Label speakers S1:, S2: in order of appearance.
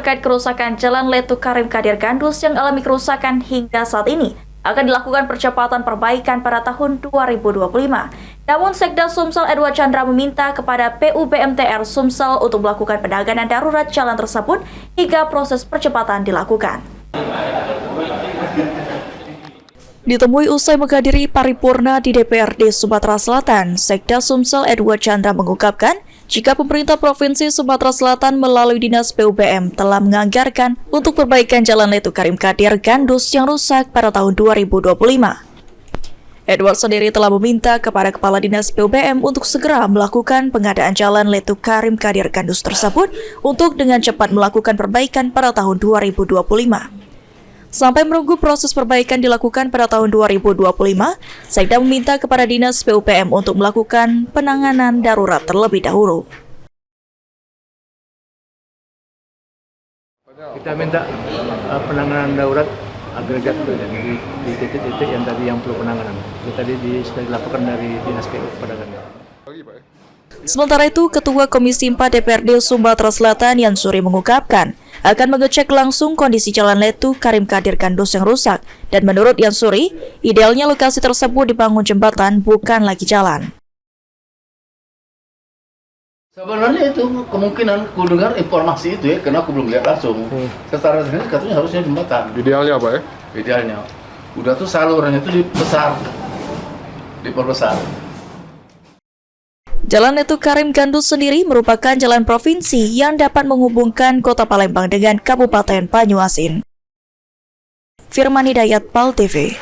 S1: terkait kerusakan Jalan Letu Karim Kadir Gandus yang alami kerusakan hingga saat ini. Akan dilakukan percepatan perbaikan pada tahun 2025. Namun Sekda Sumsel Edward Chandra meminta kepada PUBMTR Sumsel untuk melakukan penanganan darurat jalan tersebut hingga proses percepatan dilakukan. Ditemui usai menghadiri paripurna di DPRD Sumatera Selatan, Sekda Sumsel Edward Chandra mengungkapkan jika pemerintah Provinsi Sumatera Selatan melalui Dinas PUBM telah menganggarkan untuk perbaikan Jalan Letu Karim Kadir Gandus yang rusak pada tahun 2025. Edward sendiri telah meminta kepada Kepala Dinas PUBM untuk segera melakukan pengadaan Jalan Letu Karim Kadir Gandus tersebut untuk dengan cepat melakukan perbaikan pada tahun 2025. Sampai menunggu proses perbaikan dilakukan pada tahun 2025, Sekda meminta kepada Dinas PUBM untuk melakukan penanganan darurat terlebih dahulu.
S2: Kita minta penanganan darurat agregat di titik-titik yang tadi yang perlu penanganan. Itu tadi sudah dilakukan dari Dinas PU Perdagangan.
S1: Sementara itu, Ketua Komisi 4 DPRD Sumatera Selatan Yan Suri mengungkapkan akan mengecek langsung kondisi Jalan Letu Karim Kadir Gandus yang rusak. Dan menurut Yan Suri, idealnya lokasi tersebut dibangun jembatan, bukan lagi jalan.
S3: Sebenarnya itu kemungkinan ku dengar informasi itu ya, karena aku belum lihat langsung. Secara teknis katanya harusnya jembatan.
S4: Idealnya apa ya?
S3: Idealnya. Udah tuh salurannya itu diperbesar.
S1: Jalan Letu Karim Gandus sendiri merupakan jalan provinsi yang dapat menghubungkan Kota Palembang dengan Kabupaten Banyuasin. Firman Hidayat, PAL TV.